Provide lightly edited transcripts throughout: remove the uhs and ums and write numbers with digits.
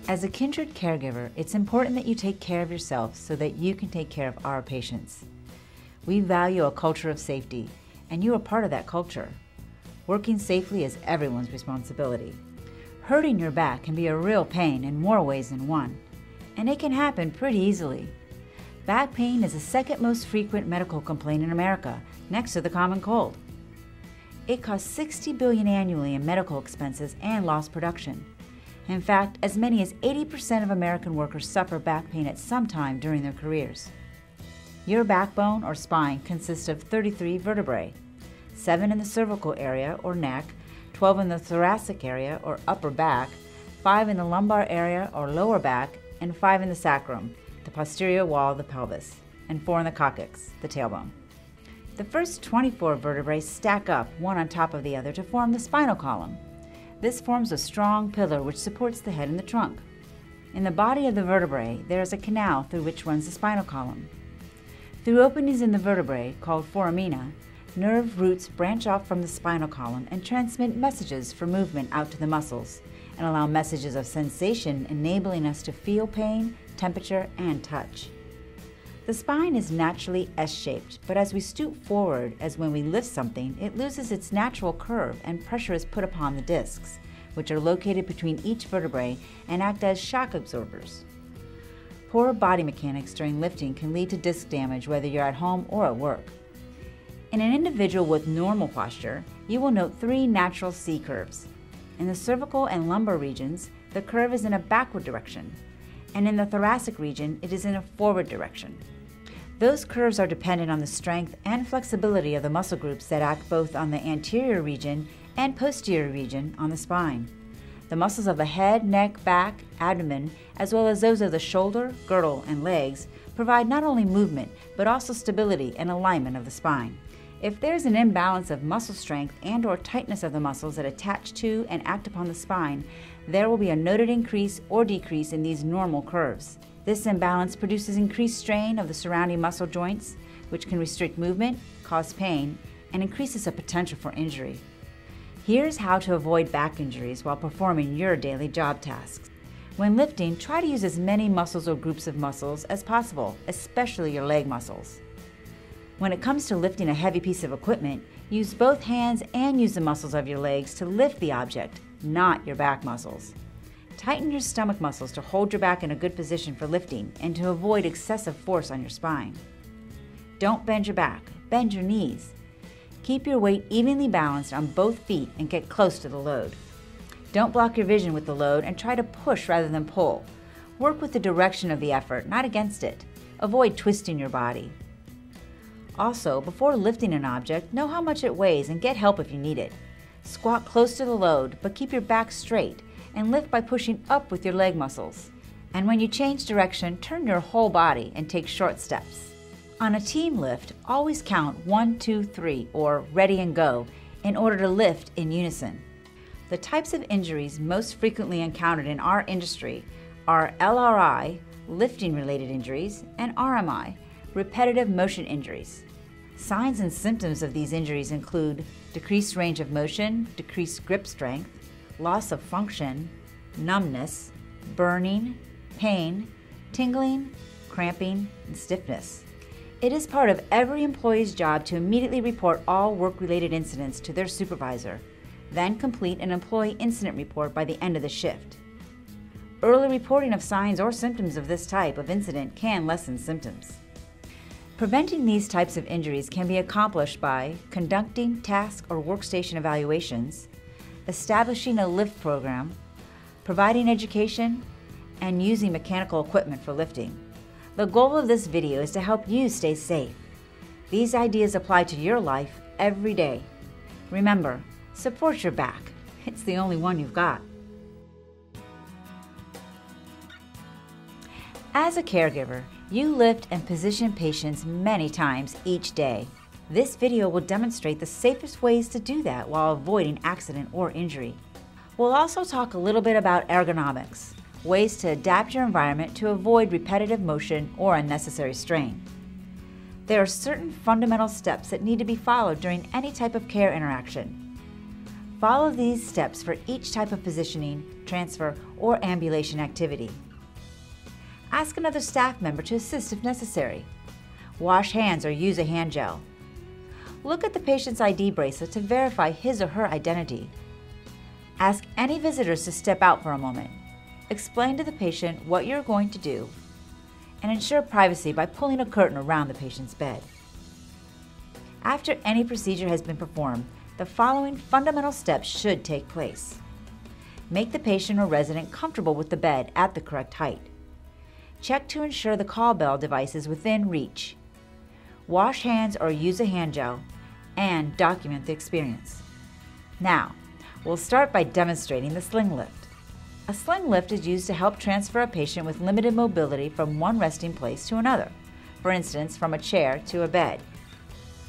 As a Kindred caregiver, it's important that you take care of yourself so that you can take care of our patients. We value a culture of safety, and you are part of that culture. Working safely is everyone's responsibility. Hurting your back can be a real pain in more ways than one, and it can happen pretty easily. Back pain is the second most frequent medical complaint in America, next to the common cold. It costs $60 billion annually in medical expenses and lost production. In fact, as many as 80% of American workers suffer back pain at some time during their careers. Your backbone or spine consists of 33 vertebrae, 7 in the cervical area or neck, 12 in the thoracic area or upper back, 5 in the lumbar area or lower back, and 5 in the sacrum, the posterior wall of the pelvis, and 4 in the coccyx, the tailbone. The first 24 vertebrae stack up one on top of the other to form the spinal column. This forms a strong pillar which supports the head and the trunk. In the body of the vertebrae, there is a canal through which runs the spinal column. Through openings in the vertebrae, called foramina, nerve roots branch off from the spinal column and transmit messages for movement out to the muscles, and allow messages of sensation enabling us to feel pain, temperature, and touch. The spine is naturally S-shaped, but as we stoop forward, as when we lift something, it loses its natural curve and pressure is put upon the discs, which are located between each vertebrae and act as shock absorbers. Poor body mechanics during lifting can lead to disc damage whether you're at home or at work. In an individual with normal posture, you will note 3 natural C curves. In the cervical and lumbar regions, the curve is in a backward direction, and in the thoracic region, it is in a forward direction. Those curves are dependent on the strength and flexibility of the muscle groups that act both on the anterior region and posterior region on the spine. The muscles of the head, neck, back, abdomen, as well as those of the shoulder, girdle, and legs provide not only movement, but also stability and alignment of the spine. If there's an imbalance of muscle strength and/or tightness of the muscles that attach to and act upon the spine, there will be a noted increase or decrease in these normal curves. This imbalance produces increased strain of the surrounding muscle joints, which can restrict movement, cause pain, and increases the potential for injury. Here's how to avoid back injuries while performing your daily job tasks. When lifting, try to use as many muscles or groups of muscles as possible, especially your leg muscles. When it comes to lifting a heavy piece of equipment, use both hands and use the muscles of your legs to lift the object, not your back muscles. Tighten your stomach muscles to hold your back in a good position for lifting and to avoid excessive force on your spine. Don't bend your back, bend your knees. Keep your weight evenly balanced on both feet and get close to the load. Don't block your vision with the load and try to push rather than pull. Work with the direction of the effort, not against it. Avoid twisting your body. Also, before lifting an object, know how much it weighs and get help if you need it. Squat close to the load, but keep your back straight and lift by pushing up with your leg muscles. And when you change direction, turn your whole body and take short steps. On a team lift, always count 1, 2, 3, or ready and go, in order to lift in unison. The types of injuries most frequently encountered in our industry are LRI, lifting-related injuries, and RMI, repetitive motion injuries. Signs and symptoms of these injuries include decreased range of motion, decreased grip strength, loss of function, numbness, burning, pain, tingling, cramping, and stiffness. It is part of every employee's job to immediately report all work-related incidents to their supervisor, then complete an employee incident report by the end of the shift. Early reporting of signs or symptoms of this type of incident can lessen symptoms. Preventing these types of injuries can be accomplished by conducting task or workstation evaluations, establishing a lift program, providing education, and using mechanical equipment for lifting. The goal of this video is to help you stay safe. These ideas apply to your life every day. Remember, support your back. It's the only one you've got. As a caregiver, you lift and position patients many times each day. This video will demonstrate the safest ways to do that while avoiding accident or injury. We'll also talk a little bit about ergonomics, ways to adapt your environment to avoid repetitive motion or unnecessary strain. There are certain fundamental steps that need to be followed during any type of care interaction. Follow these steps for each type of positioning, transfer, or ambulation activity. Ask another staff member to assist if necessary. Wash hands or use a hand gel. Look at the patient's ID bracelet to verify his or her identity. Ask any visitors to step out for a moment. Explain to the patient what you're going to do, and ensure privacy by pulling a curtain around the patient's bed. After any procedure has been performed, the following fundamental steps should take place. Make the patient or resident comfortable with the bed at the correct height. Check to ensure the call bell device is within reach. Wash hands or use a hand gel, and document the experience. Now, we'll start by demonstrating the sling lift. A sling lift is used to help transfer a patient with limited mobility from one resting place to another, for instance, from a chair to a bed.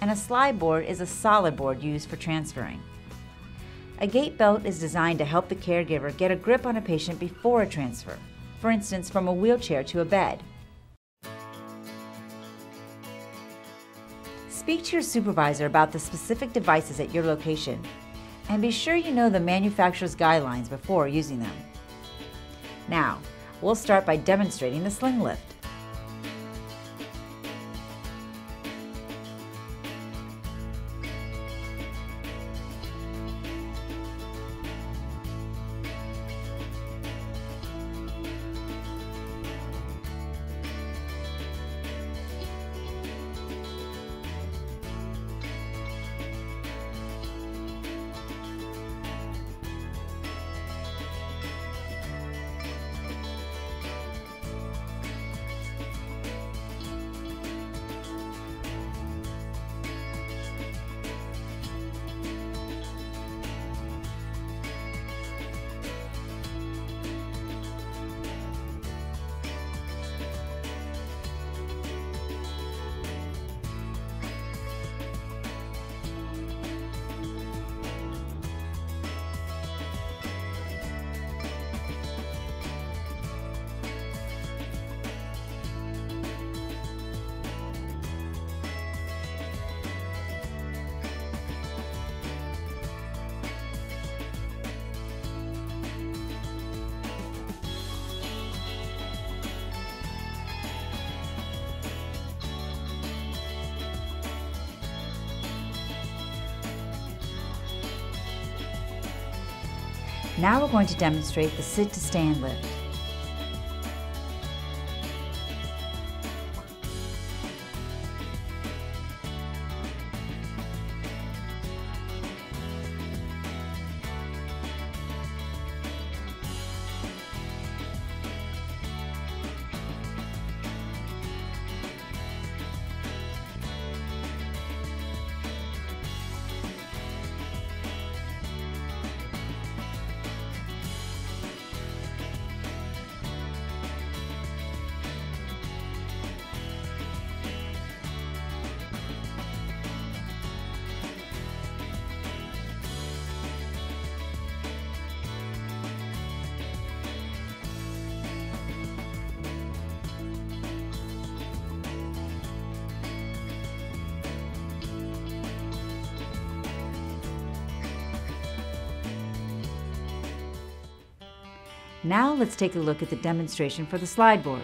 And a slide board is a solid board used for transferring. A gait belt is designed to help the caregiver get a grip on a patient before a transfer, for instance, from a wheelchair to a bed. Speak to your supervisor about the specific devices at your location, and be sure you know the manufacturer's guidelines before using them. Now, we'll start by demonstrating the sling lift. Now we're going to demonstrate the sit-to-stand lift. Now let's take a look at the demonstration for the slide board.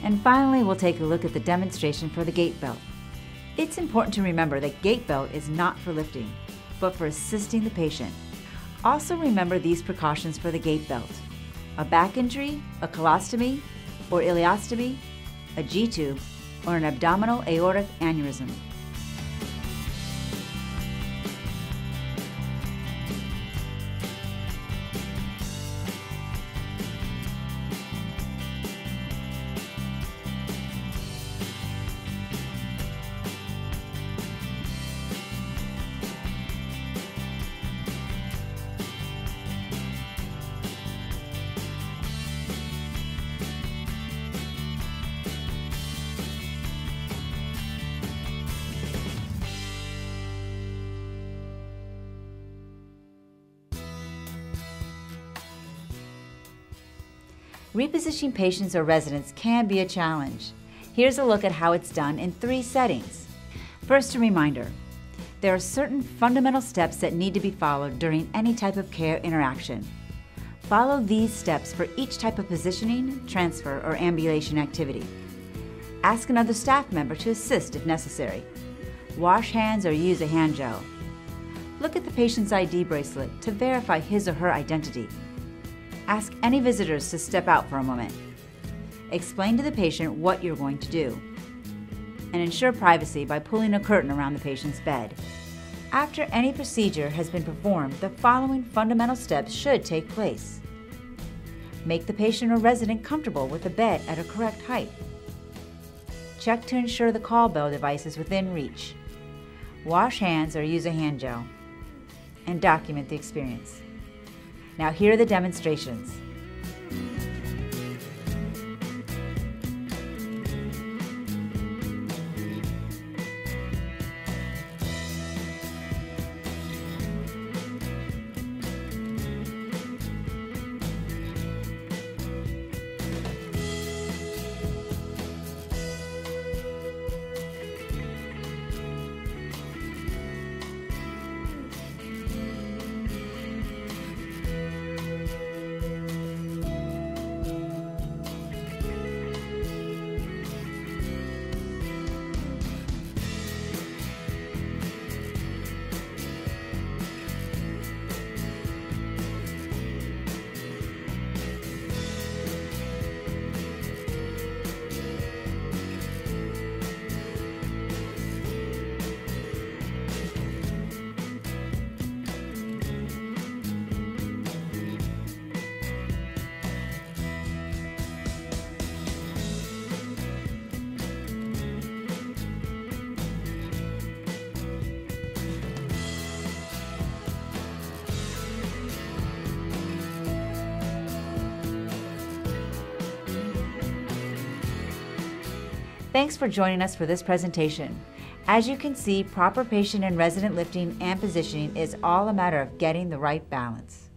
And finally, we'll take a look at the demonstration for the gait belt. It's important to remember that gait belt is not for lifting, but for assisting the patient. Also remember these precautions for the gait belt: a back injury, a colostomy or ileostomy, a G-tube, or an abdominal aortic aneurysm. Repositioning patients or residents can be a challenge. Here's a look at how it's done in 3 settings. First, a reminder. There are certain fundamental steps that need to be followed during any type of care interaction. Follow these steps for each type of positioning, transfer, or ambulation activity. Ask another staff member to assist if necessary. Wash hands or use a hand gel. Look at the patient's ID bracelet to verify his or her identity. Ask any visitors to step out for a moment. Explain to the patient what you're going to do. And ensure privacy by pulling a curtain around the patient's bed. After any procedure has been performed, the following fundamental steps should take place. Make the patient or resident comfortable with the bed at a correct height. Check to ensure the call bell device is within reach. Wash hands or use a hand gel. And document the experience. Now here are the demonstrations. Thanks for joining us for this presentation. As you can see, proper patient and resident lifting and positioning is all a matter of getting the right balance.